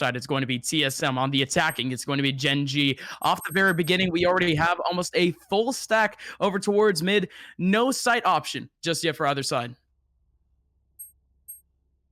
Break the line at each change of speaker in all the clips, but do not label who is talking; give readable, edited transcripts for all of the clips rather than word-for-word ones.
side, it's going to be TSM. On the attacking, it's going to be Gen.G. Off the very beginning, we already have almost a full stack over towards mid. No sight option just yet for either side.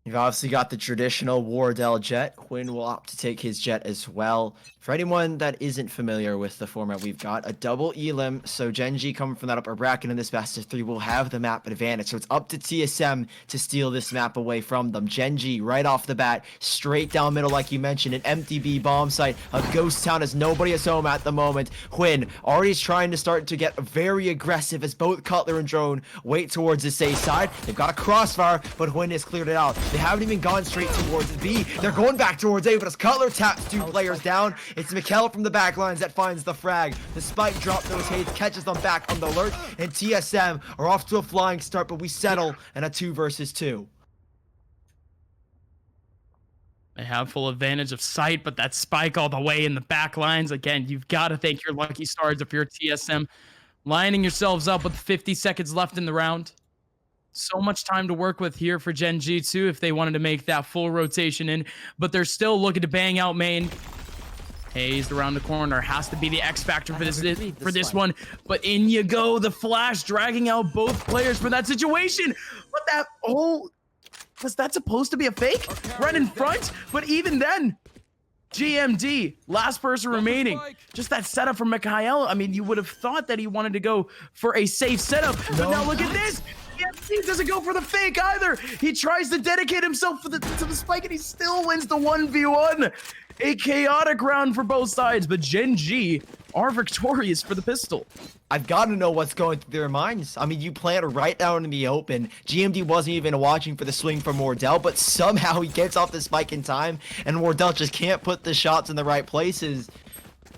You've obviously got the traditional Wardell jet. Quinn will opt to take his jet as well. For anyone that isn't familiar with the format, we've got a double elim. So Gen.G coming from that upper bracket in this best of 3 will have the map advantage. So it's up to TSM to steal this map away from them. Gen.G right off the bat, straight down middle like you mentioned, an empty B bomb site. A ghost town as nobody is home at the moment. Quinn already is trying to start to get very aggressive as both Cutler and Drone wait towards the safe side. They've got a crossfire, but Quinn has cleared it out. They haven't even gone straight towards B. They're going back towards A, but as Cutler taps 2 players down, it's Mikkel from the backlines that finds the frag. The spike drop those Hayes catches them back on the alert, and TSM are off to a flying start, but we settle in a 2 versus 2.
They have full advantage of sight, but that spike all the way in the back lines. Again, you've got to thank your lucky stars if you're TSM. Lining yourselves up with 50 seconds left in the round. So much time to work with here for Gen.G too if they wanted to make that full rotation in, but they're still looking to bang out main. Hayes around the corner has to be the X factor for this one, but in you go, the flash dragging out both players for that situation. But that was that supposed to be a fake right in front? But even then, GMD, last person remaining. Just that setup from Mikhail. I mean, you would have thought that he wanted to go for a safe setup, but now look at this. He doesn't go for the fake either. He tries to dedicate himself to the spike, and he still wins the 1v1. A chaotic round for both sides, but Gen.G are victorious for the pistol.
I've got to know what's going through their minds. I mean, you plant right down in the open. GMD wasn't even watching for the swing from Wardell, but somehow he gets off the spike in time, and Wardell just can't put the shots in the right places.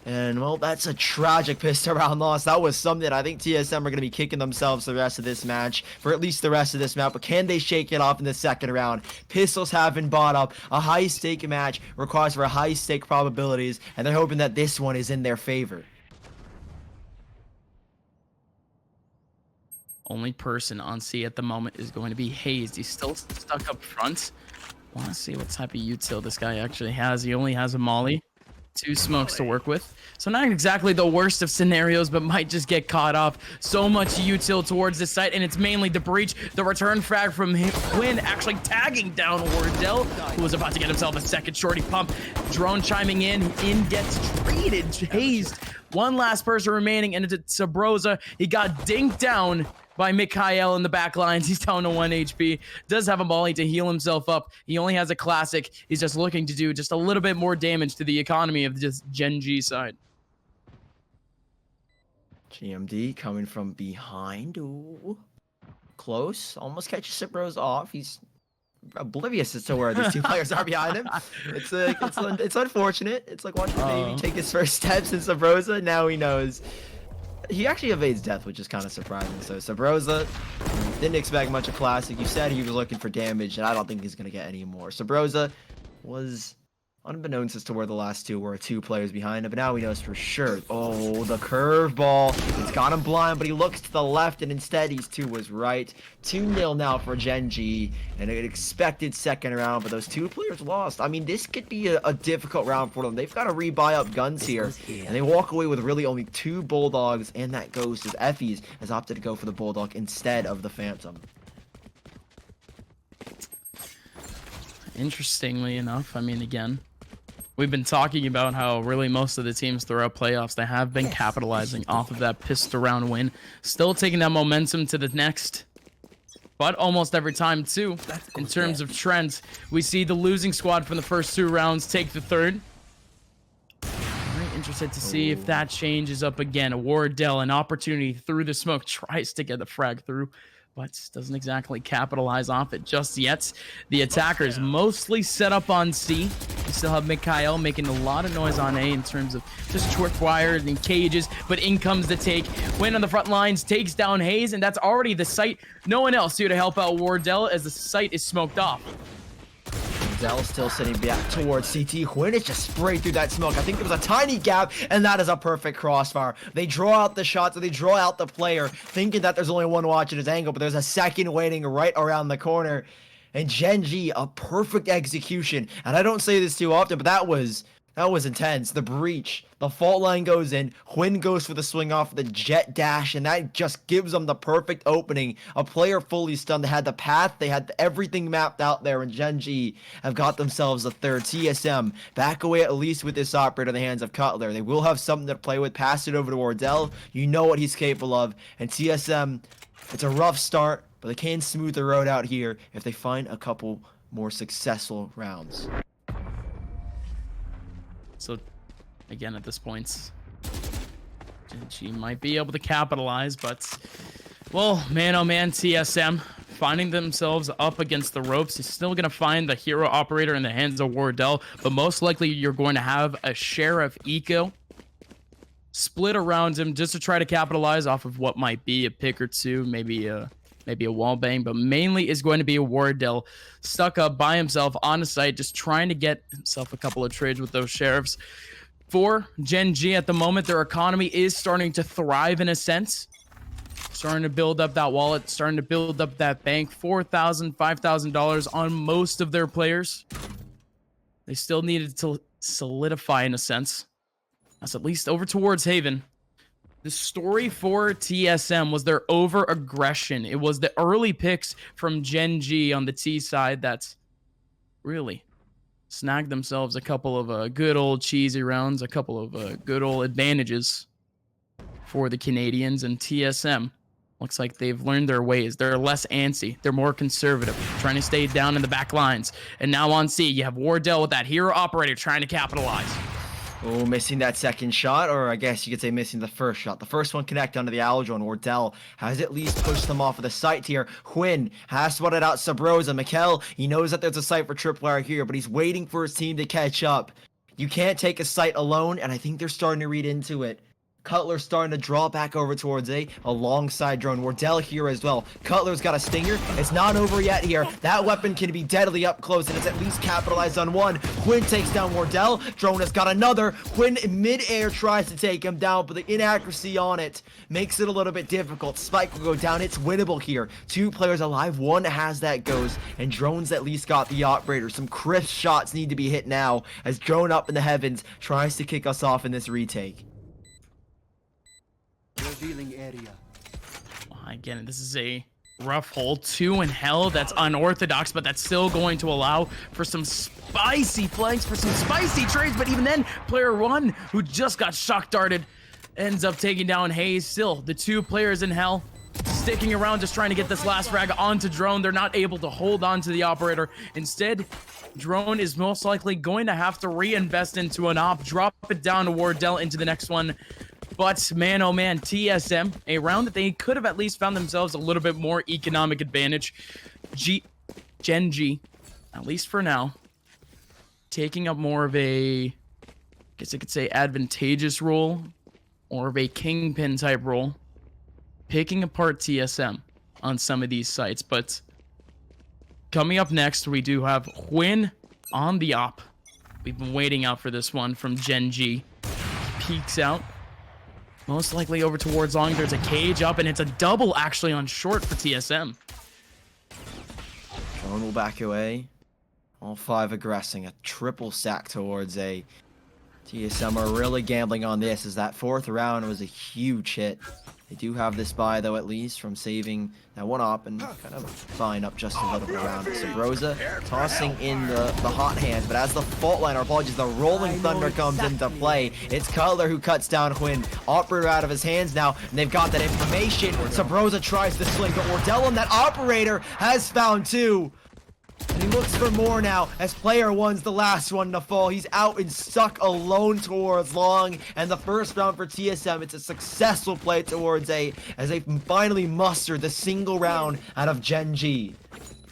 And, well, that's a tragic pistol round loss. That was something I think TSM are going to be kicking themselves the rest of this match, for at least the rest of this map. But can they shake it off in the second round? Pistols have been bought up. A high-stake match requires for high-stake probabilities, and they're hoping that this one is in their favor.
Only person on C at the moment is going to be Hayes. He's still stuck up front. Want to see what type of util this guy actually has. He only has a molly. 2 smokes to work with. So not exactly the worst of scenarios, but might just get caught off. So much util towards this site, and it's mainly the breach. The return frag from Quinn actually tagging down Wardell, who was about to get himself a second shorty pump. Drone chiming in gets traded. Hazed. One last person remaining, and it's Sabroza. He got dinked down by Mikhail in the back lines. He's down to 1 HP. Does have a molly to heal himself up. He only has a classic. He's just looking to do just a little bit more damage to the economy of this Gen.G side.
GMD coming from behind. Ooh. Close. Almost catches Sabroza off. He's oblivious as to where these 2 players are behind him. It's unfortunate. It's like watching a baby take his first steps in Sabroza. Now he knows. He actually evades death, which is kind of surprising. So Sabroza didn't expect much of classic. You said he was looking for damage, and I don't think he's going to get any more. Sabroza was unbeknownst as to where the last 2 were, 2 players behind him, but now he knows for sure. Oh, the curveball. It's got him blind, but he looks to the left, and instead he's 2 was right. 2-0 now for Gen.G, and an expected second round, but those 2 players lost. I mean, this could be a difficult round for them. They've got to rebuy up guns here, and they walk away with really only 2 Bulldogs, and that goes as Effie's has opted to go for the Bulldog instead of the Phantom.
Interestingly enough, I mean, again, we've been talking about how really most of the teams throughout playoffs, they have been capitalizing off of that pistol round win. Still taking that momentum to the next. But almost every time, too, in terms of trends, we see the losing squad from the first 2 rounds take the third. Very interested to see if that changes up again. Wardell, an opportunity through the smoke, tries to get the frag through, but doesn't exactly capitalize off it just yet. The attackers mostly set up on C. We still have Mikhail making a lot of noise on A in terms of just short wires and cages, but in comes the take. Win on the front lines, takes down Hayes, and that's already the site. No one else here to help out Wardell as the site is smoked off.
Wardell still sitting back towards CT. Quinn is just sprayed through that smoke. I think there was a tiny gap, and that is a perfect crossfire. They draw out the shots, or they draw out the player, thinking that there's only one watching his angle, but there's a second waiting right around the corner. And Gen.G, a perfect execution. And I don't say this too often, but that was intense. The breach, the fault line goes in, Quinn goes for the swing off the jet dash, and that just gives them the perfect opening. A player fully stunned. They had the path, they had everything mapped out there, and Gen.G have got themselves a third. TSM back away at least with this operator in the hands of Cutler. They will have something to play with. Pass it over to Wardell. You know what he's capable of. And TSM, it's a rough start, but they can smooth the road out here if they find a couple more successful rounds.
So, again, at this point, GenG might be able to capitalize, but, well, man, oh man, TSM finding themselves up against the ropes. He's still going to find the hero operator in the hands of Wardell, but most likely you're going to have a share of eco split around him just to try to capitalize off of what might be a pick or two, maybe a wall bang, but mainly is going to be a Wardell stuck up by himself on a site, just trying to get himself a couple of trades with those sheriffs. For Gen.G at the moment, their economy is starting to thrive in a sense. Starting to build up that wallet, starting to build up that bank. $4,000, $5,000 on most of their players. They still needed to solidify in a sense. That's at least over towards Haven. The story for TSM was their over-aggression. It was the early picks from Gen.G on the T side that's really snagged themselves a couple of good old cheesy rounds, a couple of good old advantages for the Canadians. And TSM looks like they've learned their ways. They're less antsy. They're more conservative, trying to stay down in the back lines. And now on C, you have Wardell with that hero operator trying to capitalize.
Oh, missing that second shot, or I guess you could say missing the first shot. The first one connect onto the Aljo, and Wardell has at least pushed them off of the site here. Quinn has spotted out Sabrosa. Mikkel, he knows that there's a site for Tripwire here, but he's waiting for his team to catch up. You can't take a site alone, and I think they're starting to read into it. Cutler's starting to draw back over towards A alongside Drone. Wardell here as well. Cutler's got a stinger. It's not over yet here. That weapon can be deadly up close, and it's at least capitalized on one. Quinn takes down Wardell. Drone has got another. Quinn in midair tries to take him down, but the inaccuracy on it makes it a little bit difficult. Spike will go down. It's winnable here. Two players alive. One has that ghost, and Drone's at least got the operator. Some crisp shots need to be hit now as Drone up in the heavens tries to kick us off in this retake.
Revealing area.
Again, this is a rough hole. 2 in hell. That's unorthodox, but that's still going to allow for some spicy flanks, for some spicy trades. But even then, player 1, who just got shock darted, ends up taking down Hayes. Still, the 2 players in hell sticking around, just trying to get this last frag onto Drone. They're not able to hold on to the operator. Instead, Drone is most likely going to have to reinvest into an op, drop it down to Wardell into the next one. But man, oh man, TSM, a round that they could have at least found themselves a little bit more economic advantage. Gen.G, at least for now, taking up more of a, I guess I could say, advantageous role, or of a kingpin type role, picking apart TSM on some of these sites. But coming up next, we do have Quinn on the op. We've been waiting out for this one from Gen.G. Peeks out. Most likely over towards long. There's a cage up, and it's a double actually on short for TSM.
Drone will back away. All 5 aggressing. A triple sack towards A. TSM are really gambling on this, as that 4th round was a huge hit. They do have this buy, though, at least, from saving that one op and kind of buying up just a little bit around it. Sabrosa tossing in the hot hands, but as the fault line, or apologies, the rolling thunder comes into play, it's Cutler who cuts down Quinn. Operator out of his hands now, and they've got that information. Sabrosa tries to swing, but Wardell on that operator has found 2. And he looks for more now, as player 1's the last one to fall. He's out and stuck alone towards long. And the first round for TSM, it's a successful play towards A, as they finally mustered the single round out of Gen.G.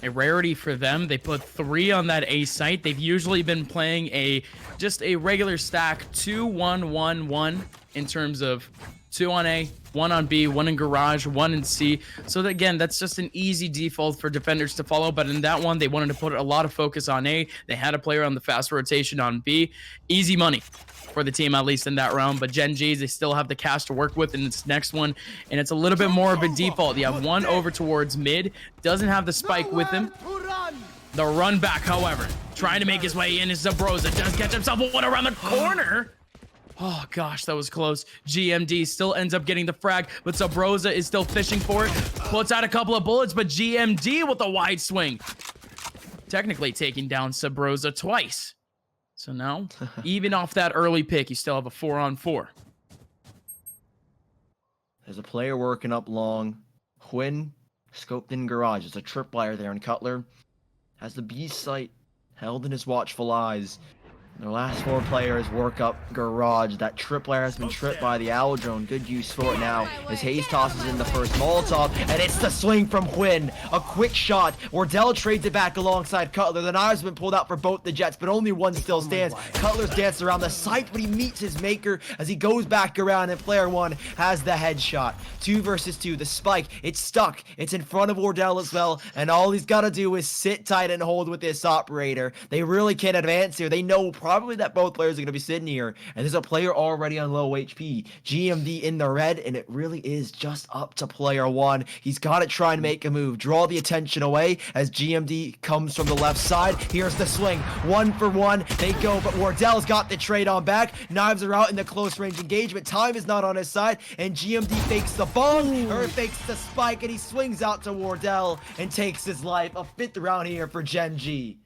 A rarity for them. They put 3 on that A site. They've usually been playing just a regular stack 2-1-1-1 in terms of 2 on A, 1 on B, 1 in garage, 1 in C. So that, again, that's just an easy default for defenders to follow. But in that one, they wanted to put a lot of focus on A. They had a player on the fast rotation on B. Easy money for the team, at least in that round. But Gen.G, they still have the cash to work with in this next one, and it's a little bit more of a default. You have 1 over towards mid, doesn't have the spike with him. The run back, however, trying to make his way in is Zabroza. Does catch himself one around the corner. Oh gosh, that was close. GMD still ends up getting the frag, but Zabroza is still fishing for it. Puts out a couple of bullets, but GMD with a wide swing. Technically taking down Zabroza twice. So now, even off that early pick, you still have a 4-on-4.
There's a player working up long. Quinn scoped in garage. There's a tripwire there, and Cutler has the B site held in his watchful eyes. Their last 4 players work up garage. That tripwire has been tripped by the owl drone. Good use for it now as Hayes tosses in the first Molotov, and it's the swing from Quinn. A quick shot. Wardell trades it back alongside Cutler. The knives have been pulled out for both the Jets, but only one still stands. Cutler's dancing around the site, but he meets his maker as he goes back around, and player 1 has the headshot. 2 versus 2. The spike, it's stuck. It's in front of Wardell as well, and all he's got to do is sit tight and hold with this operator. They really can't advance here. They know probably that both players are going to be sitting here, and there's a player already on low HP. GMD in the red, and it really is just up to player 1. He's got to try and make a move, draw the attention away as GMD comes from the left side. Here's the swing, 1 for 1. They go, but Wardell's got the trade on back. Knives are out in the close range engagement. Time is not on his side, and GMD fakes the bomb, or fakes the spike, and he swings out to Wardell and takes his life. A 5th round here for Gen.G.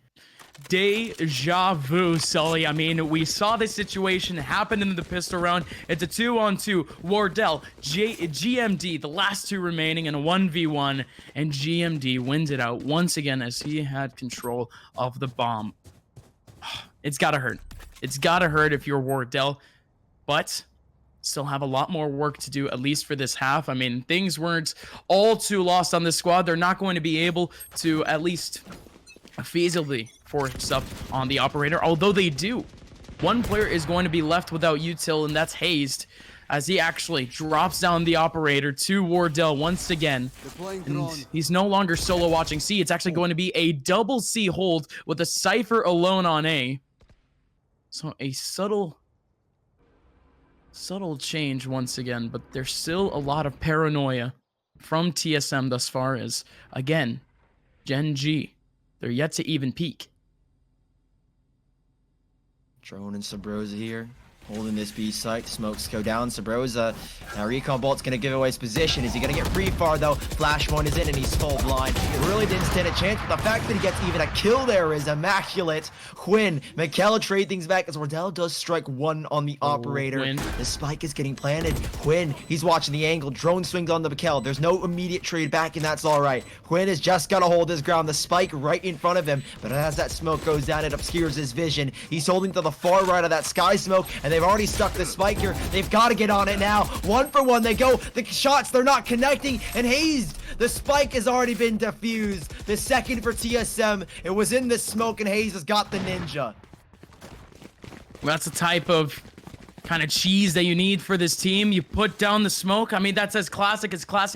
Deja vu, Sully. I mean, we saw this situation happen in the pistol round. It's a 2-on-2. Wardell, GMD, the last 2 remaining in a 1v1, and GMD wins it out once again as he had control of the bomb. It's gotta hurt. It's gotta hurt if you're Wardell, but still have a lot more work to do, at least for this half. I mean, things weren't all too lost on this squad. They're not going to be able to at least feasibly force up on the operator, although they do. One player is going to be left without util, and that's Hazed, as he actually drops down the operator to Wardell once again. And he's no longer solo watching C. It's actually going to be a double C hold with a Cypher alone on A. So a subtle change once again, but there's still a lot of paranoia from TSM thus far as, again, Gen.G. They're yet to even peak.
Drone and Sabroza here, holding this B site. Smokes go down. Sabroza. Now Recon Bolt's going to give away his position. Is he going to get free far though? Flash 1 is in and he's full blind. He really didn't stand a chance, but the fact that he gets even a kill there is immaculate. Quinn, McKell trade things back as Wardell does strike 1 on the operator.
Quinn.
The spike is getting planted. Quinn, he's watching the angle. Drone swings on the McKell. There's no immediate trade back, and that's all right. Quinn is just going to hold his ground. The spike right in front of him, but as that smoke goes down, it obscures his vision. He's holding to the far right of that sky smoke, and they've already stuck the spike here. They've got to get on it now. 1 for 1 they go. The shots, they're not connecting, and Hazed, the spike has already been defused. The second for TSM, it was in the smoke, and Hayes has got the ninja.
That's the type of kind of cheese that you need for this team. You put down the smoke. I mean, that's as classic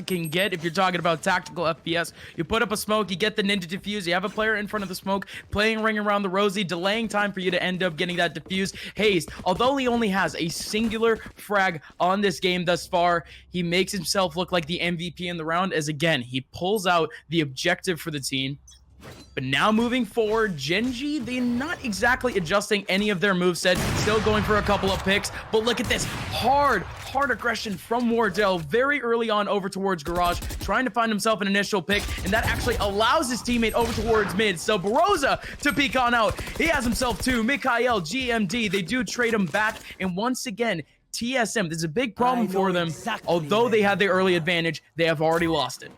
can get if you're talking about tactical FPS. You put up a smoke, you get the ninja defuse, you have a player in front of the smoke, playing ring around the rosy, delaying time for you to end up getting that defuse. Hayes, although he only has a singular frag on this game thus far, he makes himself look like the MVP in the round as, again, he pulls out the objective for the team. But now moving forward, Gen.G, they're not exactly adjusting any of their moveset, still going for a couple of picks, but look at this hard aggression from Wardell very early on over towards Garage, trying to find himself an initial pick, and that actually allows his teammate over towards mid. So Baroza to peek on out. He has himself 2. Mikhail, GMD, they do trade him back, and once again, TSM, this is a big problem for them. Although they had the early advantage, they have already lost it.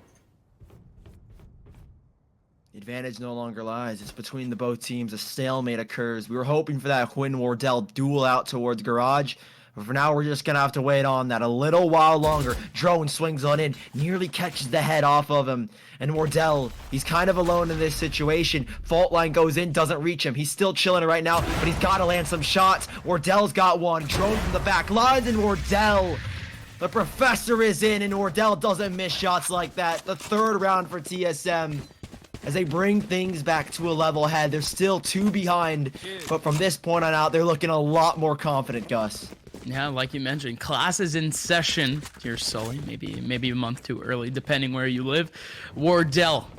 The advantage no longer lies. It's between the both teams. A stalemate occurs. We were hoping for that Quinn-Wardell duel out towards Garage. But for now, we're just going to have to wait on that a little while longer. Drone swings on in, nearly catches the head off of him. And Wardell, he's kind of alone in this situation. Fault line goes in, doesn't reach him. He's still chilling right now, but he's got to land some shots. Wardell's got one. Drone from the back lines, and Wardell. The professor is in, and Wardell doesn't miss shots like that. The 3rd round for TSM. As they bring things back to a level head. They're still 2 behind, but from this point on out, they're looking a lot more confident, Gus.
Yeah, like you mentioned, class is in session here, Sully. Maybe a month too early, depending where you live. Wardell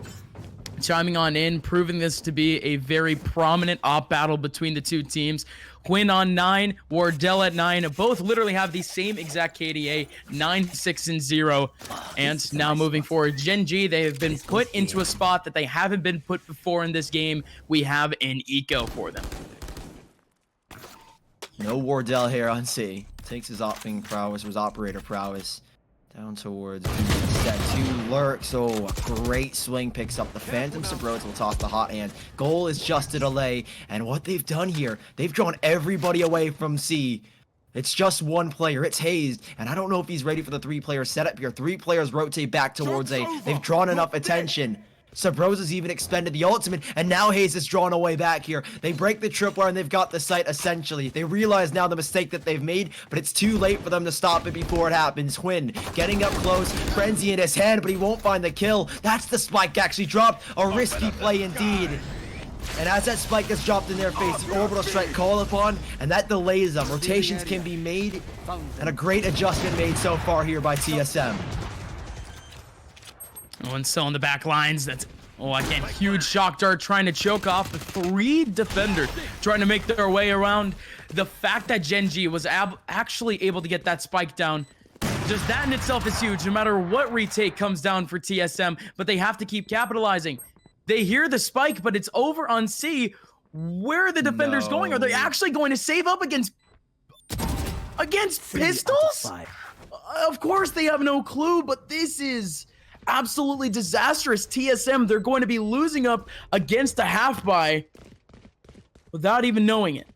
chiming on in, proving this to be a very prominent op battle between the two teams. Quinn on 9, Wardell at 9. Both literally have the same exact KDA, 9, 6, and 0. And now moving forward, Gen.G, they have been put into a spot that they haven't been put before in this game. We have an eco for them.
No Wardell here on C. Takes his opting prowess, or his operator prowess, down towards instead to lurks. Oh, a great swing picks up the Phantom. Sabros will toss the hot hand. Goal is just a delay, and what they've done here, they've drawn everybody away from C. It's just one player. It's Hazed, and I don't know if he's ready for the 3-player setup here. 3 players rotate back towards A. They've drawn enough attention. Sabros has even expended the ultimate, and now Hayes is drawn away back here. They break the tripwire, and they've got the site, essentially. They realize now the mistake that they've made, but it's too late for them to stop it before it happens. Quinn getting up close, frenzy in his hand, but he won't find the kill. That's the spike actually dropped. A risky play indeed. And as that spike gets dropped in their face, the orbital strike called upon, and that delays them. Rotations can be made, and a great adjustment made so far here by TSM.
One still in the back lines. That's, oh, again, huge shock dart trying to choke off the 3 defenders, trying to make their way around. The fact that Gen.G was actually able to get that spike down, just that in itself is huge, no matter what retake comes down for TSM, but they have to keep capitalizing. They hear the spike, but it's over on C. Where are the defenders going? Are they actually going to save up against pistols? Of course they have no clue, but this is absolutely disastrous. TSM, they're going to be losing up against a half buy without even knowing it.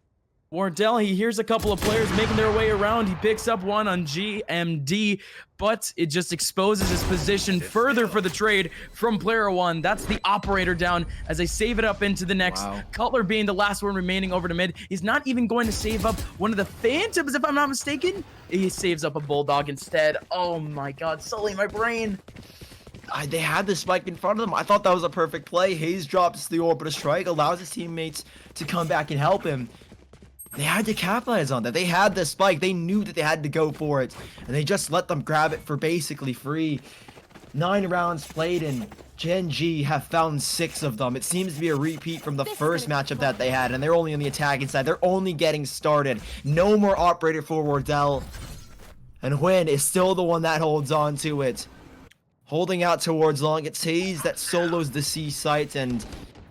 Wardell, he hears a couple of players making their way around. He picks up one on GMD, but it just exposes his position further for the trade from player 1. That's the operator down as they save it up into the next.
Wow.
Cutler being the last one remaining over to mid. He's not even going to save up one of the Phantoms, if I'm not mistaken. He saves up a Bulldog instead. Oh my God, Sully, my brain.
They had the spike in front of them. I thought that was a perfect play. Hayes drops the orbital strike, allows his teammates to come back and help him. They had to capitalize on that. They had the spike. They knew that they had to go for it, and they just let them grab it for basically free. 9 rounds played, and Gen.G have found 6 of them. It seems to be a repeat from the first matchup that they had, and they're only on the attacking side. They're only getting started. No more operator for Wardell, and Huynh is still the one that holds on to it. Holding out towards long. It's Hayes that solos the C site, and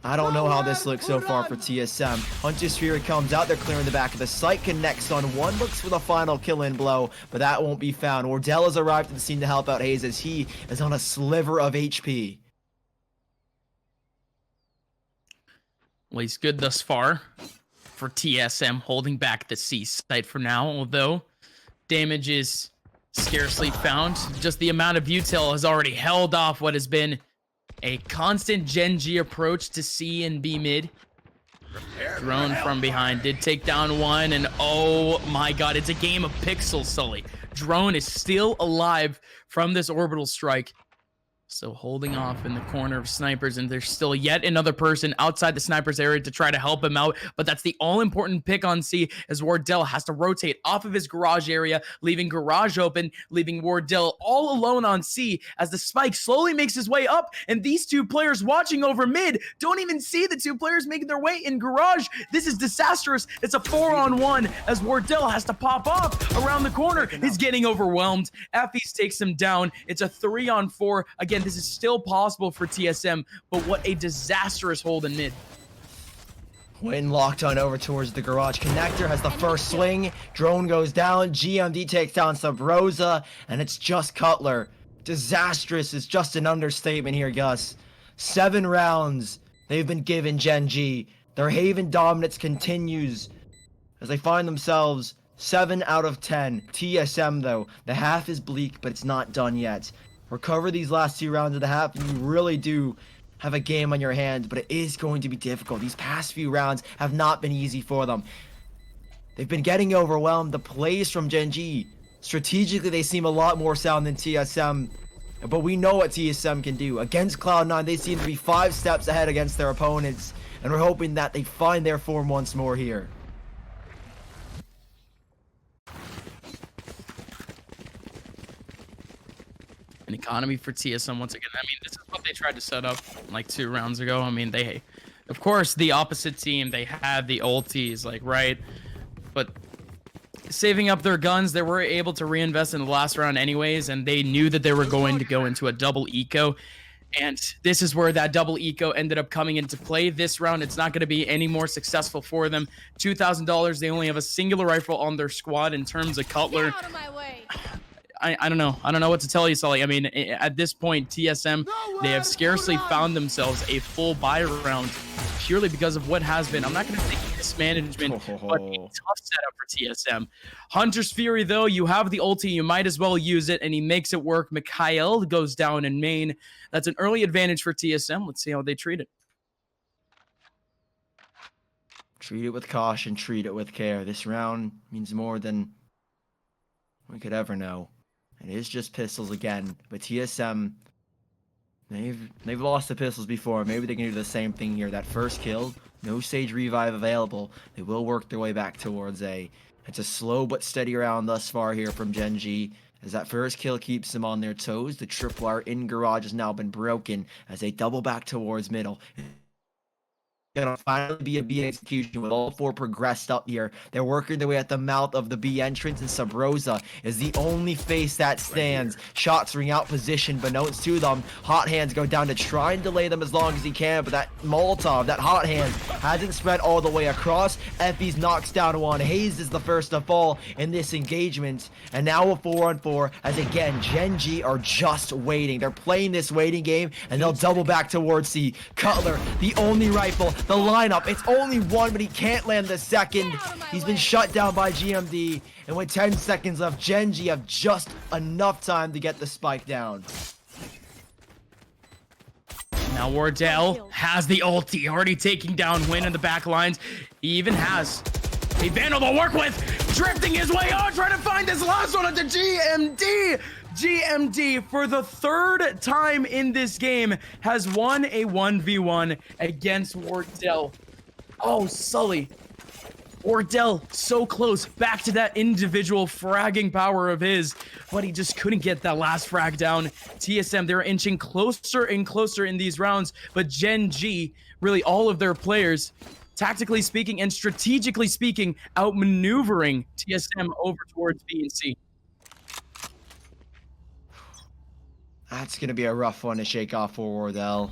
I don't know how this looks so far for TSM. Hunter Sphere comes out. They're clearing the back of the site. Connects on one. Looks for the final kill-in blow, but that won't be found. Wardell has arrived at the scene to help out Hayes as he is on a sliver of HP.
Well, he's good thus far for TSM, holding back the C site for now, although damage is scarcely found. Just the amount of util has already held off what has been a constant Gen.G approach to C and B mid. Drone from behind did take down one, and oh my God, it's a game of pixels, Sully. Drone is still alive from this orbital strike. So holding off in the corner of snipers, and there's still yet another person outside the sniper's area to try to help him out. But that's the all-important pick on C, as Wardell has to rotate off of his garage area, leaving garage open, leaving Wardell all alone on C as the spike slowly makes his way up. And these 2 players watching over mid don't even see the 2 players making their way in garage. This is disastrous. It's a 4-on-1 as Wardell has to pop off around the corner. He's getting overwhelmed. Affys takes him down. It's a 3-on-4. Again, this is still possible for TSM, but what a disastrous hold in mid.
Huynh locked on over towards the garage connector, has the first swing. Drone goes down. GMD takes down Subrosa, and it's just Cutler. Disastrous is just an understatement here, Gus. 7 rounds they've been given Gen.G. Their Haven dominance continues as they find themselves 7 out of 10. TSM, though, the half is bleak, but it's not done yet. Recover these last 2 rounds of the half, and you really do have a game on your hands, but it is going to be difficult. These past few rounds have not been easy for them. They've been getting overwhelmed. The plays from Gen.G, strategically, they seem a lot more sound than TSM, but we know what TSM can do. Against Cloud9, they seem to be 5 steps ahead against their opponents, and we're hoping that they find their form once more here.
And economy for TSM once again. I mean, this is what they tried to set up like 2 rounds ago. I mean, of course, the opposite team, they had the ultis, like, right? But saving up their guns, they were able to reinvest in the last round anyways, and they knew that they were going to go into a double eco. And this is where that double eco ended up coming into play. This round, it's not going to be any more successful for them. $2,000, they only have a singular rifle on their squad in terms of Cutler.
Get out of my way.
I don't know. I don't know what to tell you, Sully. I mean, at this point, TSM, they have scarcely found themselves a full buy round purely because of what has been, I'm not going to say mismanagement, but a tough setup for TSM. Hunter's Fury, though, you have the ulti, you might as well use it, and he makes it work. Mikhail goes down in main. That's an early advantage for TSM. Let's see how they treat it.
Treat it with caution, treat it with care. This round means more than we could ever know. It is just pistols again, but TSM, they've lost the pistols before. Maybe they can do the same thing here. That first kill, no Sage Revive available. They will work their way back towards A. It's a slow but steady round thus far here from Gen.G. As that first kill keeps them on their toes, the tripwire in garage has now been broken as they double back towards middle. Gonna finally be a B execution with all 4 progressed up here. They're working their way at the mouth of the B entrance, and Sabrosa is the only face that stands. Shots ring out position, but notes to them. Hot Hands go down to try and delay them as long as he can, but that Molotov, that Hot Hand, hasn't spread all the way across. Effie's knocks down one. Hayes is the first to fall in this engagement, and now a 4-on-4 as again Gen.G are just waiting. They're playing this waiting game, and they'll double back towards C. Cutler, the only rifle. The lineup, it's only one, but he can't land the second. He's been shut down by GMD, and with 10 seconds left, Gen.G have just enough time to get the spike down.
Now Wardell has the ulti, already taking down Win in the back lines. He even has a Vandal to work with, drifting his way on, trying to find this last one into GMD. GMD, for the 3rd time in this game, has won a 1v1 against Wardell. Oh, Sully. Wardell, so close, back to that individual fragging power of his, but he just couldn't get that last frag down. TSM, they're inching closer and closer in these rounds, but Gen.G, really all of their players, tactically speaking and strategically speaking, outmaneuvering TSM over towards B and C.
That's going to be a rough one to shake off for Wardell.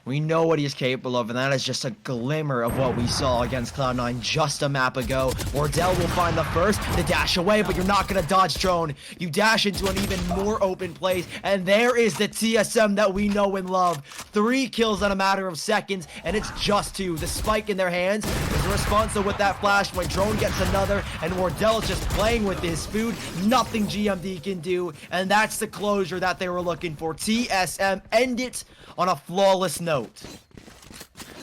We know what he's capable of, and that is just a glimmer of what we saw against Cloud9 just a map ago. Wardell will find the first to dash away, but you're not going to dodge drone. You dash into an even more open place, and there is the TSM that we know and love. 3 kills in a matter of seconds, and it's just 2. The spike in their hands is responsive with that flash when drone gets another, and Wardell's just playing with his food. Nothing GMD can do, and that's the closure that they were looking for. TSM end it on a flawless note.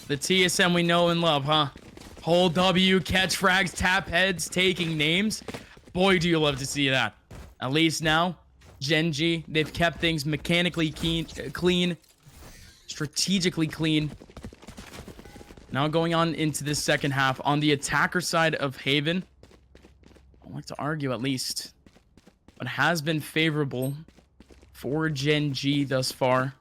The TSM we know and love, huh? Hold W, catch frags, tap heads, taking names. Boy, do you love to see that. At least now, Gen.G, they've kept things mechanically clean, strategically clean. Now going on into this second half, on the attacker side of Haven, I like to argue at least, but has been favorable for Gen.G thus far.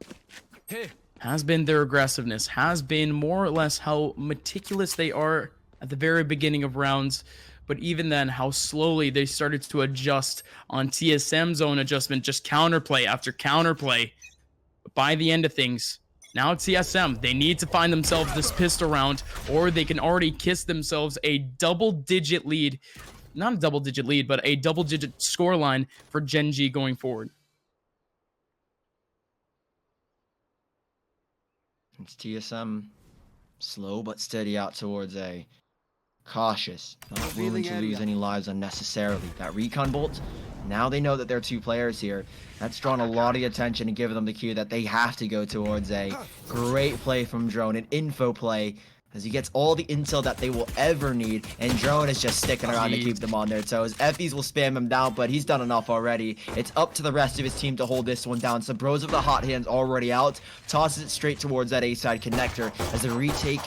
Has been their aggressiveness, has been more or less how meticulous they are at the very beginning of rounds, but even then, how slowly they started to adjust on TSM's own adjustment, just counterplay after counterplay. But by the end of things, now TSM, they need to find themselves this pistol round, or they can already kiss themselves a double-digit lead. Not a double-digit lead, but a double-digit scoreline for Gen.G going forward.
It's TSM, slow but steady out towards A. Cautious, not willing to lose any lives unnecessarily. That recon bolt, now they know that there are 2 players here. That's drawn a lot of attention and given them the cue that they have to go towards A. Great play from Drone, an info play, as he gets all the intel that they will ever need, and Drone is just sticking around to keep them on their toes. Effies will spam him down, but he's done enough already. It's up to the rest of his team to hold this one down. Sabrosa with the hot hands already out, tosses it straight towards that A-side connector as the retake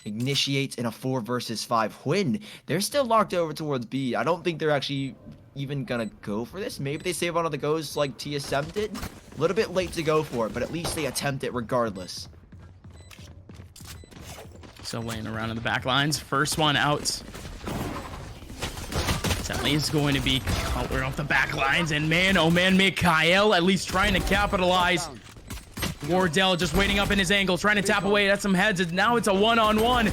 initiates in a 4 versus 5 win. They're still locked over towards B. I don't think they're actually even gonna go for this. Maybe they save on the goes like TSM did. A little bit late to go for it, but at least they attempt it regardless.
So laying around in the back lines. First one out. Sally is going to be colored off the back lines. And man, oh man, Mikhail at least trying to capitalize. Wardell just waiting up in his angle, trying to tap away at some heads. And now it's a one-on-one.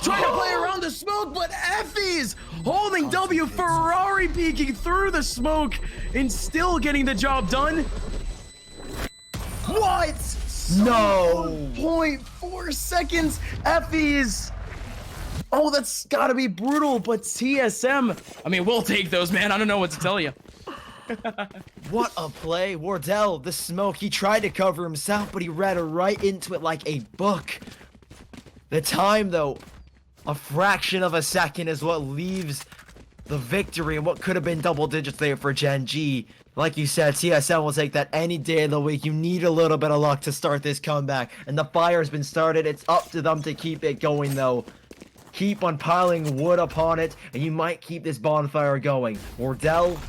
Trying to play around the smoke, but Effie's holding W. Ferrari peeking through the smoke and still getting the job done. What?
No.
0.4 seconds. Effie's. Oh, that's gotta be brutal, but TSM. I mean, we'll take those, man. I don't know what to tell you.
What a play. Wardell, the smoke. He tried to cover himself, but he read right into it like a book. The time, though, a fraction of a second is what leaves the victory and what could have been double digits there for Gen.G. Like you said, TSM will take that any day of the week. You need a little bit of luck to start this comeback. And the fire's been started. It's up to them to keep it going, though. Keep on piling wood upon it, and you might keep this bonfire going. Wardell,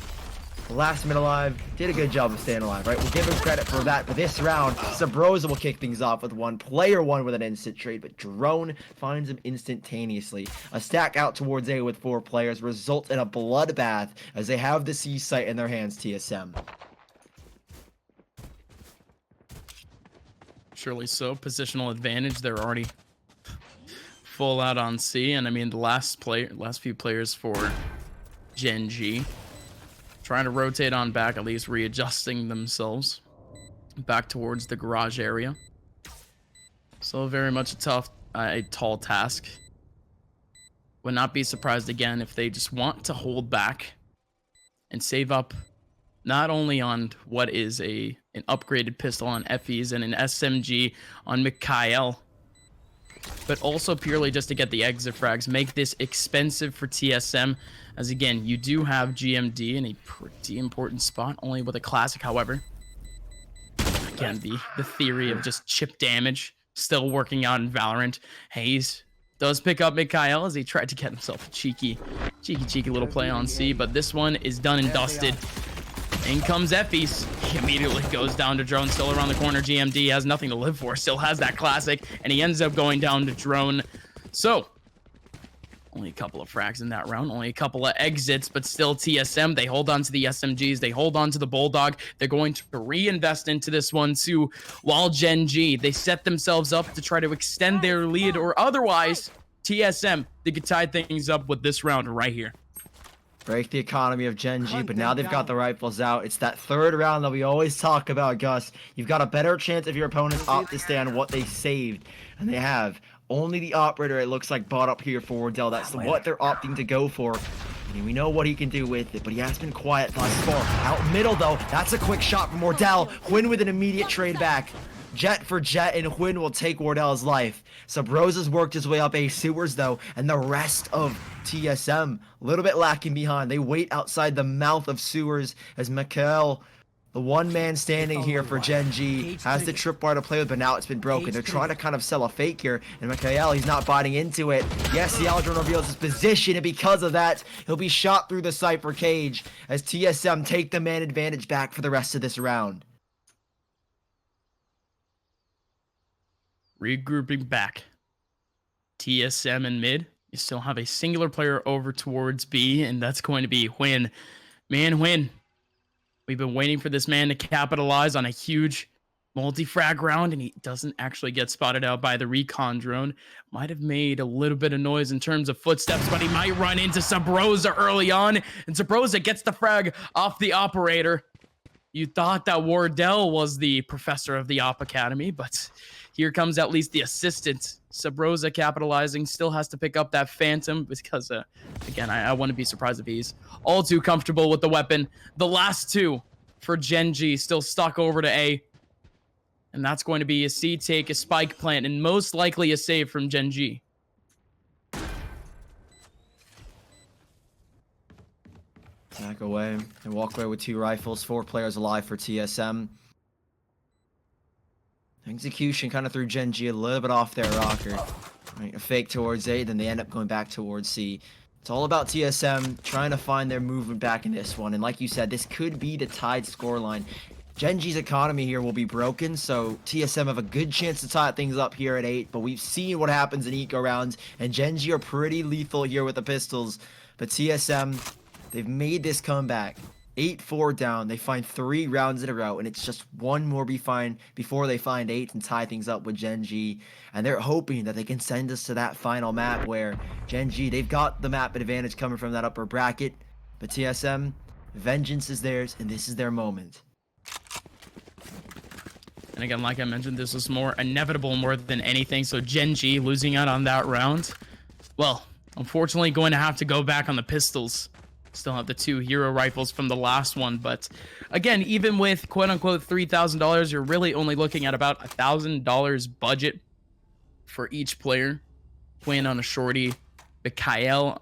last minute alive, did a good job of staying alive, right? We'll give him credit for that. But this round, Sabrosa will kick things off with one. Player one with an instant trade, but Drone finds him instantaneously. A stack out towards A with 4 players results in a bloodbath as they have the C site in their hands, TSM.
Surely so. Positional advantage. They're already full out on C, and I mean the last few players for Gen.G trying to rotate on back, at least readjusting themselves back towards the garage area. So very much a tall task. Would not be surprised again if they just want to hold back and save up not only on what is an upgraded pistol on Effie's and an SMG on Mikhail, but also purely just to get the exit frags, make this expensive for TSM, as again, you do have GMD in a pretty important spot, only with a classic, however. Again, the theory of just chip damage still working out in Valorant. Hayes does pick up Mikhail as he tried to get himself a cheeky little play on C, but this one is done and dusted. In comes Effie's. He immediately goes down to Drone, still around the corner. GMD has nothing to live for, still has that classic, and he ends up going down to Drone. So, only a couple of frags in that round, only a couple of exits, but still TSM, they hold on to the SMGs, they hold on to the Bulldog. They're going to reinvest into this one too, while Gen.G, they set themselves up to try to extend their lead, or otherwise, TSM, they could tie things up with this round right here.
Break the economy of Gen.G, but now they've got the rifles out. It's that third round that we always talk about, Gus. You've got a better chance if your opponents opt to stay on what they saved, and they have. Only the operator, it looks like, bought up here for Wardell. That's what they're opting to go for. And we know what he can do with it, but he has been quiet thus far. Out middle, though, that's a quick shot from Wardell. Hwin with an immediate trade back. Jet for Jet, and Hwin will take Wardell's life. Sabrosa's worked his way up A sewers, though, and the rest of TSM, a little bit lacking behind. They wait outside the mouth of sewers as Mikhail, the one man standing here for Gen.G, has the tripwire to play with, but now it's been broken. They're trying to kind of sell a fake here, and Mikhail, he's not biting into it. Yes, the Aldrin reveals his position, and because of that, he'll be shot through the Cypher cage as TSM take the man advantage back for the rest of this round.
Regrouping back. TSM in mid. You still have a singular player over towards B, and that's going to be Hwin. Man, Hwin. We've been waiting for this man to capitalize on a huge multi-frag round, and he doesn't actually get spotted out by the recon drone. Might have made a little bit of noise in terms of footsteps, but he might run into Sabrosa early on, and Sabrosa gets the frag off the operator. You thought that Wardell was the professor of the Op Academy, but here comes at least the assistant. Sabrosa capitalizing, still has to pick up that Phantom because, again, I wouldn't be surprised if he's all too comfortable with the weapon. The last two for Gen.G still stuck over to A. And that's going to be a C take, a spike plant, and most likely a save from Gen.G.
Back away and walk away with 2 rifles, 4 players alive for TSM. Execution kind of threw Gen.G a little bit off their rocker. Right, a fake towards A, then they end up going back towards C. It's all about TSM trying to find their movement back in this one. And like you said, this could be the tied scoreline. GenG's economy here will be broken, so TSM have a good chance to tie things up here at 8. But we've seen what happens in eco rounds, and GenG are pretty lethal here with the pistols. But TSM, they've made this comeback. 8-4 down. They find 3 rounds in a row, and it's just one more before they find 8 and tie things up with GenG. And they're hoping that they can send us to that final map where GenG, they've got the map advantage coming from that upper bracket. But TSM, vengeance is theirs, and this is their moment.
And again, like I mentioned, this was more inevitable more than anything. So GenG losing out on that round, well, unfortunately going to have to go back on the pistols. Still have the 2 hero rifles from the last one, but again, even with quote-unquote $3,000, you're really only looking at about $1,000 budget for each player playing on a shorty. Mikhail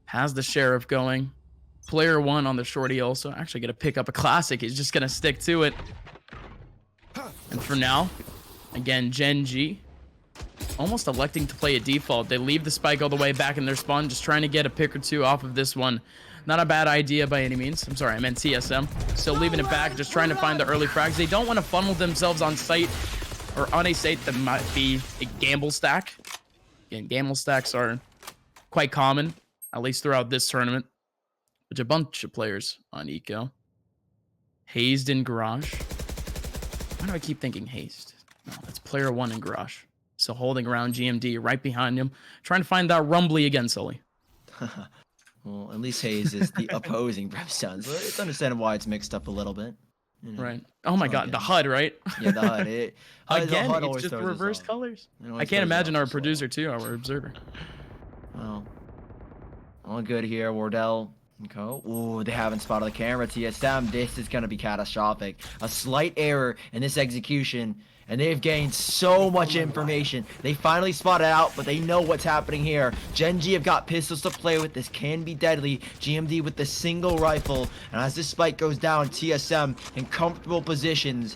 has the sheriff going. Player 1 on the shorty also actually gonna pick up a classic. He's just gonna stick to it. And for now, again, GenG almost electing to play a default. They leave the spike all the way back in their spawn, just trying to get a pick or 2 off of this one. Not a bad idea by any means. I'm sorry, I meant TSM. Still leaving it back, just trying to find the early frags. They don't want to funnel themselves on site or on a site that might be a gamble stack. Again, gamble stacks are quite common, at least throughout this tournament. Which a bunch of players on eco. Hazed in garage. Why do I keep thinking hazed? No, that's player 1 in garage. So holding around GMD right behind him, trying to find that rumbly again, Sully.
Well, at least Hayes is the opposing Brimstone, so it's understandable why it's mixed up a little bit. You know,
right. Oh my god, the HUD, right?
Yeah, the HUD.
Again,
the HUD
it's just reverse colors. I can't imagine our producer too, our observer.
Well, all good here, Wardell. Okay. Ooh, they haven't spotted the camera. TSM, this is going to be catastrophic. A slight error in this execution, and they've gained so much information. They finally spotted out, but they know what's happening here. GenG have got pistols to play with. This can be deadly. GMD with the single rifle, and as this spike goes down, TSM in comfortable positions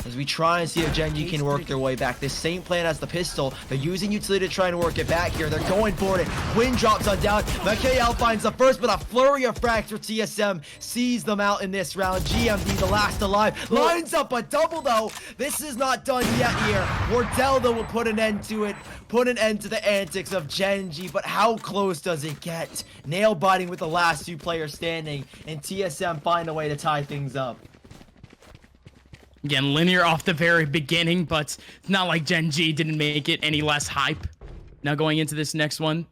as we try and see if GenG can work their way back. This same plan as the pistol. They're using utility to try and work it back here. They're going for it. Quinn drops on down. Mikhail finds the first, but a flurry of frags for TSM sees them out in this round. GMD, the last alive, lines up a double though. This is not done yet here. Wardell though will put an end to it. Put an end to the antics of GenG, but how close does it get? Nail biting with the last 2 players standing, and TSM find a way to tie things up.
Again, linear off the very beginning, but it's not like GenG didn't make it any less hype. Now going into this next one,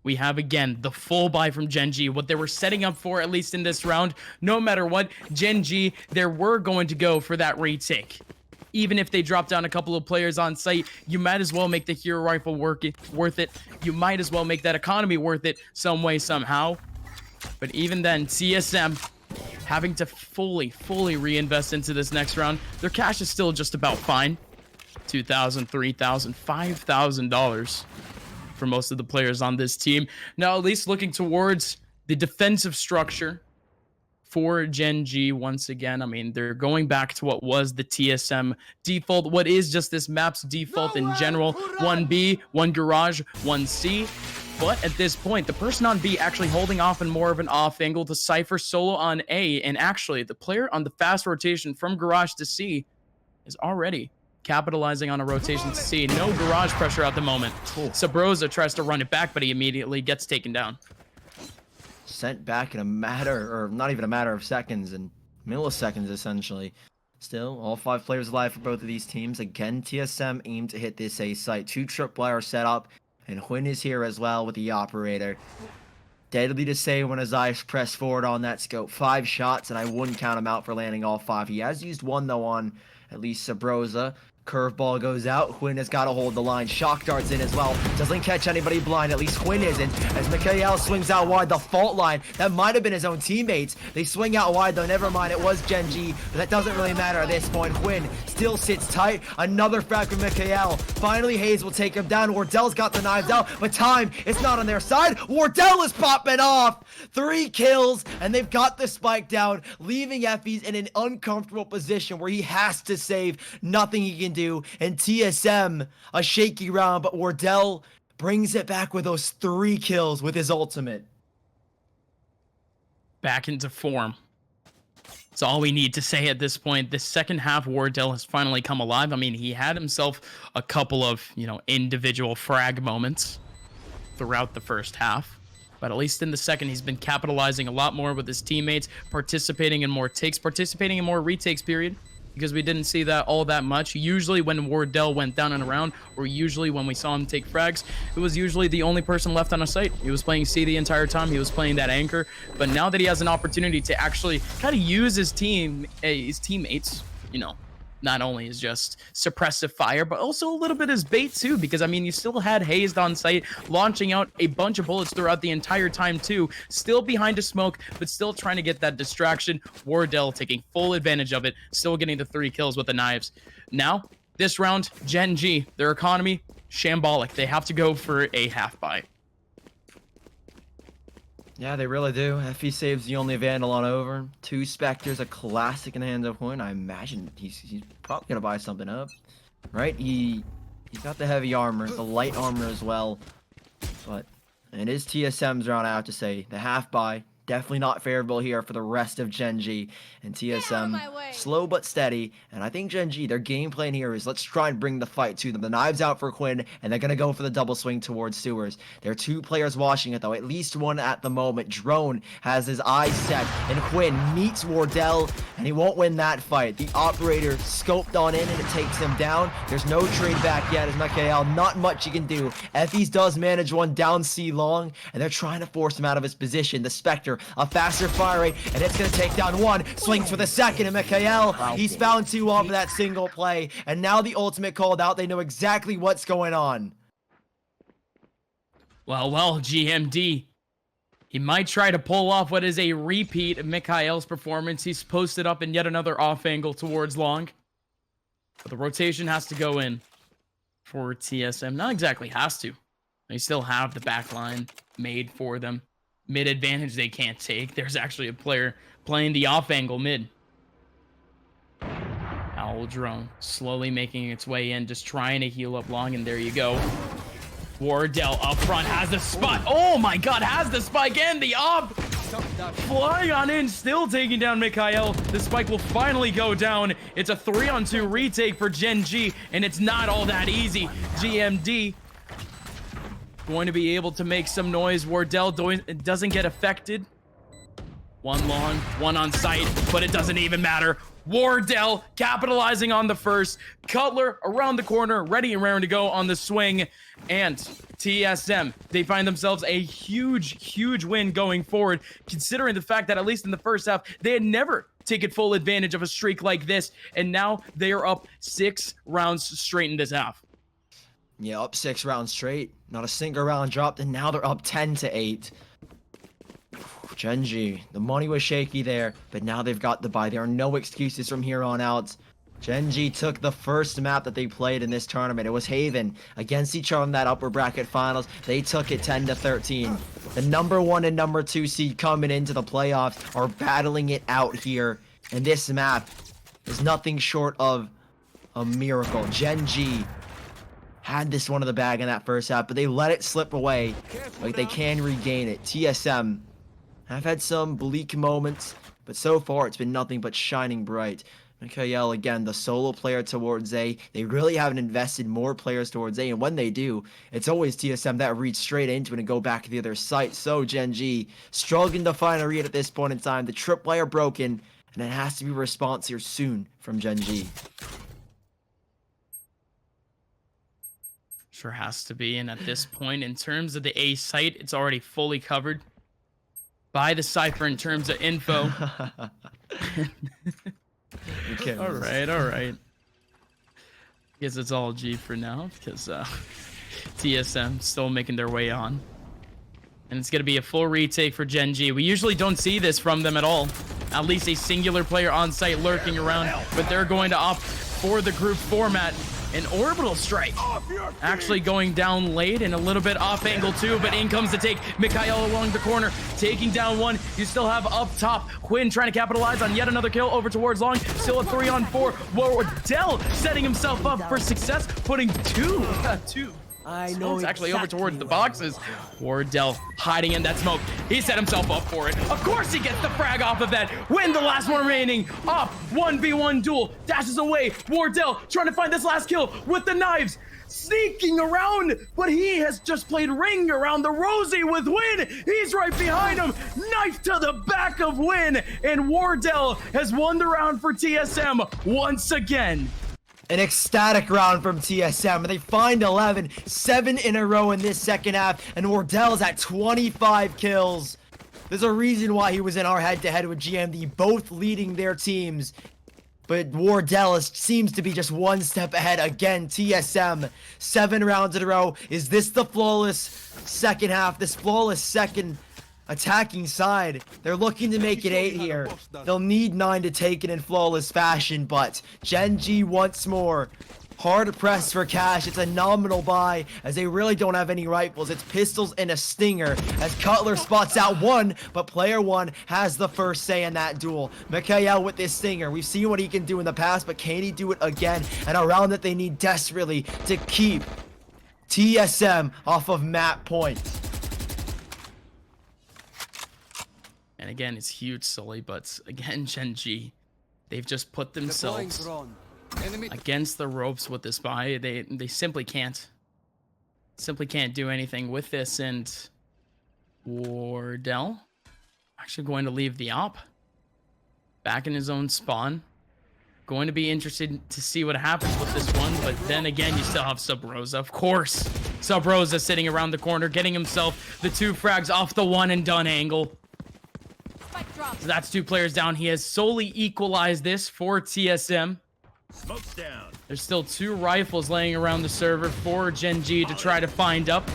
we have again the full buy from GenG. What they were setting up for, at least in this round, no matter what, GenG, they were going to go for that retake. Even if they drop down a couple of players on site, you might as well make the hero rifle worth it. You might as well make that economy worth it some way, somehow. But even then, TSM having to fully reinvest into this next round. Their cash is still just about fine. $2,000, $3,000, $5,000 for most of the players on this team. Now, at least looking towards the defensive structure for GenG once again. I mean, they're going back to what was the TSM default, what is just this map's default in general. 1B, 1 garage, 1C. But at this point, the person on B actually holding off in more of an off angle to Cypher solo on A. And actually, the player on the fast rotation from garage to C is already capitalizing on a rotation to C. No garage pressure at the moment. Sabroza tries to run it back, but he immediately gets taken down.
Sent back in a matter, or not even a matter of seconds, and milliseconds essentially. Still, all 5 players alive for both of these teams. Again, TSM aim to hit this A site. 2 tripwire set up. And Huynh is here as well with the operator. Deadly to say when his eyes press forward on that scope. 5 shots, and I wouldn't count him out for landing all 5. He has used 1, though, on at least Sabroza. Curveball goes out. Huynh has got to hold the line. Shock darts in as well. Doesn't catch anybody blind. At least Huynh isn't. As Mikhail swings out wide, the fault line. That might have been his own teammates. They swing out wide, though. Never mind. It was GenG. But that doesn't really matter at this point. Huynh still sits tight. Another frag from Mikhail. Finally, Hayes will take him down. Wardell's got the knives out. But time is not on their side. Wardell is popping off. 3 kills. And they've got the spike down. Leaving Effie's in an uncomfortable position where he has to save. Nothing he can do. And TSM, a shaky round, but Wardell brings it back with those 3 kills with his ultimate.
Back into form. That's all we need to say at this point. The second half, Wardell has finally come alive. I mean, he had himself a couple of, individual frag moments throughout the first half. But at least in the second, he's been capitalizing a lot more with his teammates, participating in more takes, participating in more retakes, period. Because we didn't see that all that much. Usually when Wardell went down and around, or usually when we saw him take frags, it was usually the only person left on a site. He was playing C the entire time. He was playing that anchor. But now that he has an opportunity to actually kind of use his teammates, not only is just suppressive fire, but also a little bit as bait too, because I mean, you still had Hazed on site, launching out a bunch of bullets throughout the entire time too, still behind a smoke, but still trying to get that distraction. Wardell taking full advantage of it, still getting the 3 kills with the knives. Now, this round, Gen.G, their economy, shambolic. They have to go for a half buy.
Yeah, they really do. FE saves the only Vandal on over. 2 Spectres, a classic in the hands of Quinn. I imagine he's probably gonna buy something up, right? He's got the heavy armor, the light armor as well. But it is TSM's round, I have to say. The half buy, definitely not favorable here for the rest of Gen.G. And TSM, slow but steady. And I think Gen.G, their game plan here is let's try and bring the fight to them. The knives out for Quinn, and they're going to go for the double swing towards Sewers. There are 2 players watching it, though. At least one at the moment. Drone has his eyes set, and Quinn meets Wardell, and he won't win that fight. The operator scoped on in, and it takes him down. There's no trade back yet as Mikhail. Not much he can do. FE's does manage one down C long, and they're trying to force him out of his position. The Spectre, a faster fire rate, and it's going to take down 1. Swings for the second, and Mikhail, he's found 2 off of that single play, and now the ultimate called out. They know exactly what's going on.
Well, GMD. He might try to pull off what is a repeat of Mikhail's performance. He's posted up in yet another off angle towards long. But the rotation has to go in for TSM. Not exactly has to. They still have the back line made for them. Mid advantage they can't take. There's actually a player playing the off angle mid. Owl drone slowly making its way in, just trying to heal up long, and there you go. Wardell up front has the spot. Oh my god, has the spike and the op. Flying on in, still taking down Mikhail. The spike will finally go down. It's a 3-on-2 retake for Gen.G, and it's not all that easy. GMD going to be able to make some noise. Wardell doesn't get affected. 1 long, 1 on site, but it doesn't even matter. Wardell capitalizing on the first. Cutler around the corner, ready and raring to go on the swing. And TSM, they find themselves a huge win going forward, considering the fact that at least in the first half, they had never taken full advantage of a streak like this. And now they are up 6 rounds straight in this half.
Yeah, up 6 rounds straight. Not a single round dropped, and now they're up 10-8. Gen.G, the money was shaky there, but now they've got the buy. There are no excuses from here on out. Gen.G took the first map that they played in this tournament. It was Haven against each other in that upper bracket finals. They took it 10-13. The number 1 and number 2 seed coming into the playoffs are battling it out here. And this map is nothing short of a miracle. Gen.G had this one in the bag in that first half, but they let it slip away. Like they can regain it. TSM have had some bleak moments, but so far it's been nothing but shining bright. Mikhail, again, the solo player towards A. They really haven't invested more players towards A, and when they do, it's always TSM that reads straight into it and go back to the other site. So Gen.G struggling to find a read at this point in time. The tripwire broken, and it has to be a response here soon from Gen.G.
Sure has to be, and at this point, in terms of the A site, it's already fully covered by the Cypher in terms of info.
Okay.
All right. Guess it's all G for now, because TSM still making their way on. And it's going to be a full retake for Gen.G. We usually don't see this from them at all. At least a singular player on site lurking around, but they're going to opt for the group format. An orbital strike actually going down late and a little bit off angle too, but in comes to take Mikhail along the corner, taking down 1. You still have up top Quinn trying to capitalize on yet another kill over towards long. Still a 3-on-4. Wardell setting himself up for success, putting 2
I know
It's actually over
exactly
towards the
where
boxes. Wardell hiding in that smoke. He set himself up for it. Of course he gets the frag off of that. Win the last one remaining. Up 1v1 duel. Dashes away. Wardell trying to find this last kill with the knives. Sneaking around, but he has just played ring around the rosy with Win. He's right behind him. Knife to the back of Win. And Wardell has won the round for TSM once again.
An ecstatic round from TSM, and they find 11, 7 in a row in this second half, and Wardell's at 25 kills. There's a reason why he was in our head-to-head with GMD, both leading their teams. But Wardell seems to be just one step ahead again. TSM, 7 rounds in a row. Is this the flawless second half? This flawless second attacking side? They're looking to make it 8 here. They'll need 9 to take it in flawless fashion, but GenG once more. Hard pressed for cash. It's a nominal buy as they really don't have any rifles. It's pistols and a stinger as Cutler spots out one, but player one has the first say in that duel. Mikhail with this stinger. We've seen what he can do in the past, but can he do it again? And a round that they need desperately to keep TSM off of map point.
And again, it's huge, Sully, but again, GenG, they've just put themselves against the ropes with this buy. They simply can't do anything with this. And Wardell actually going to leave the op back in his own spawn. Going to be interested to see what happens with this one, but then again, you still have Sub Rosa, of course. Sub Rosa sitting around the corner, getting himself the 2 frags off the one and done angle. So that's 2 players down. He has solely equalized this for TSM.
Smoke's down.
There's still 2 rifles laying around the server for GenG to try to find up.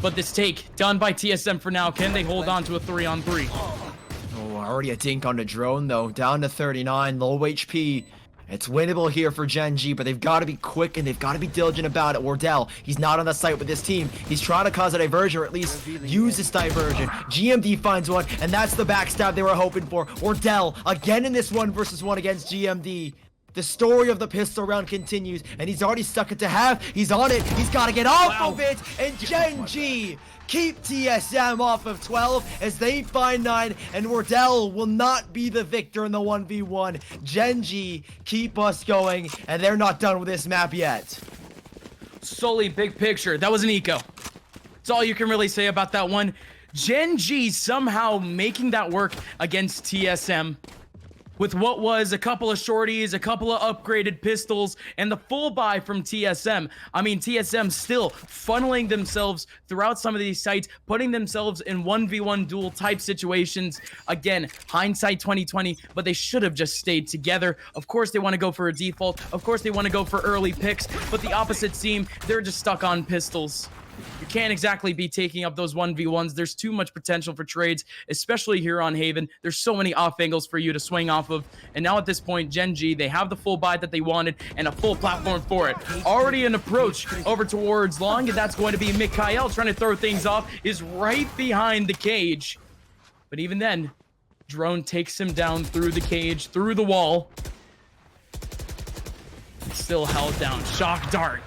But this take done by TSM for now. Can they hold on to a 3-on-3?
Oh, already a dink on the drone though. Down to 39, low HP. It's winnable here for GenG, but they've got to be quick and they've got to be diligent about it. Wardell, he's not on the site with this team. He's trying to cause a diversion, or at least use this diversion. GMD finds one, and that's the backstab they were hoping for. Wardell, again in this 1v1 against GMD. The story of the pistol round continues, and he's already stuck it to half. He's on it. He's got to get off of it, and GenG keep TSM off of 12 as they find 9, and Wardell will not be the victor in the 1v1. GenG keep us going, and they're not done with this map yet.
Sully, big picture. That was an eco. That's all you can really say about that one. GenG somehow making that work against TSM. With what was a couple of shorties, a couple of upgraded pistols, and the full buy from TSM. I mean, TSM still funneling themselves throughout some of these sites, putting themselves in 1v1 duel type situations. Again, hindsight 2020, but they should have just stayed together. Of course, they want to go for a default. Of course, they want to go for early picks, but the opposite team, they're just stuck on pistols. You can't exactly be taking up those 1v1s. There's too much potential for trades, especially here on Haven. There's so many off angles for you to swing off of. And now at this point, GenG, they have the full buy that they wanted and a full platform for it. Already an approach over towards Long, and that's going to be Mikhail trying to throw things off, is right behind the cage. But even then, drone takes him down through the cage, through the wall. Still held down. Shock dart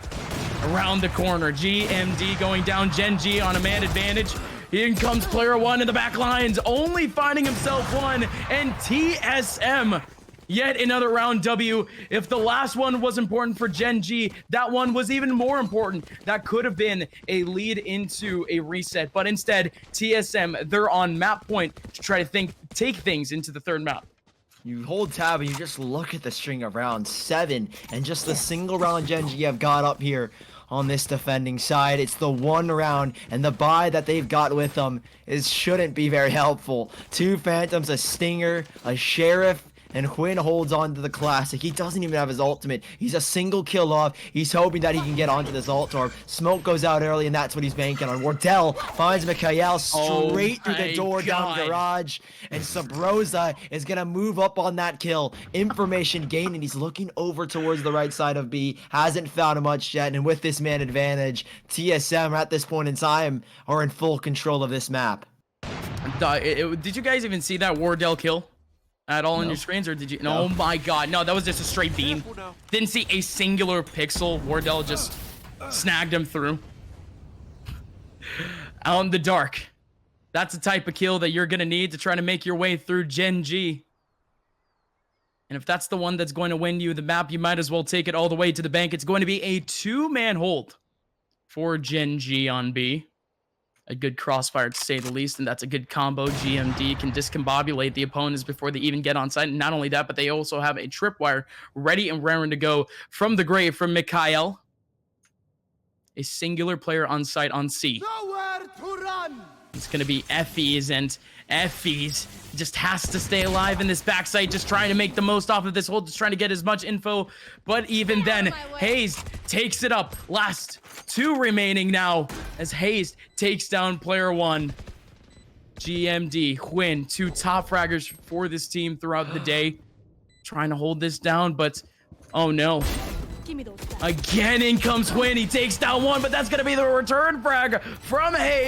around the corner. GMD going down. GenG on a man advantage. In comes player one in the back lines, only finding himself one, and TSM yet another round W. If the last one was important for GenG, that one was even more important. That could have been a lead into a reset, but instead TSM, they're on map point to try to take things into the third map.
You hold tab and you just look at the string of rounds, 7, and just the single round GenG have got up here on this defending side. It's the one round, and the buy that they've got with them shouldn't be very helpful. 2 Phantoms, a Stinger, a Sheriff, and Quinn holds on to the Classic. He doesn't even have his ultimate. He's a single kill off. He's hoping that he can get onto this ult orb. Smoke goes out early, and that's what he's banking on. Wardell finds Mikhail straight through the door down garage, and Sabrosa is going to move up on that kill. Information gained, and he's looking over towards the right side of B. Hasn't found much yet, and with this man advantage, TSM at this point in time are in full control of this map.
Did you guys even see that Wardell kill at all on your screens, or did you? No. Oh my god, no, that was just a straight beam. Didn't see a singular pixel. Wardell just snagged him through. out in the dark. That's the type of kill that you're going to need to try to make your way through Gen.G. And if that's the one that's going to win you the map, you might as well take it all the way to the bank. It's going to be a 2-man hold for Gen.G on B. A good crossfire to say the least, and that's a good combo. GMD can discombobulate the opponents before they even get on site. And not only that, but they also have a tripwire ready and raring to go from the grave from Mikhail. A singular player on site on C.
Nowhere to run.
It's going to be Effie's, and Effie's just has to stay alive in this backside, just trying to make the most off of this hold, just trying to get as much info. But even then, Hayes takes it up. Last 2 remaining now as Hayes takes down player 1. GMD win 2 top fraggers for this team throughout the day. Trying to hold this down, but oh no. Again, in comes Win. He takes down 1, but that's going to be the return frag from Hayes.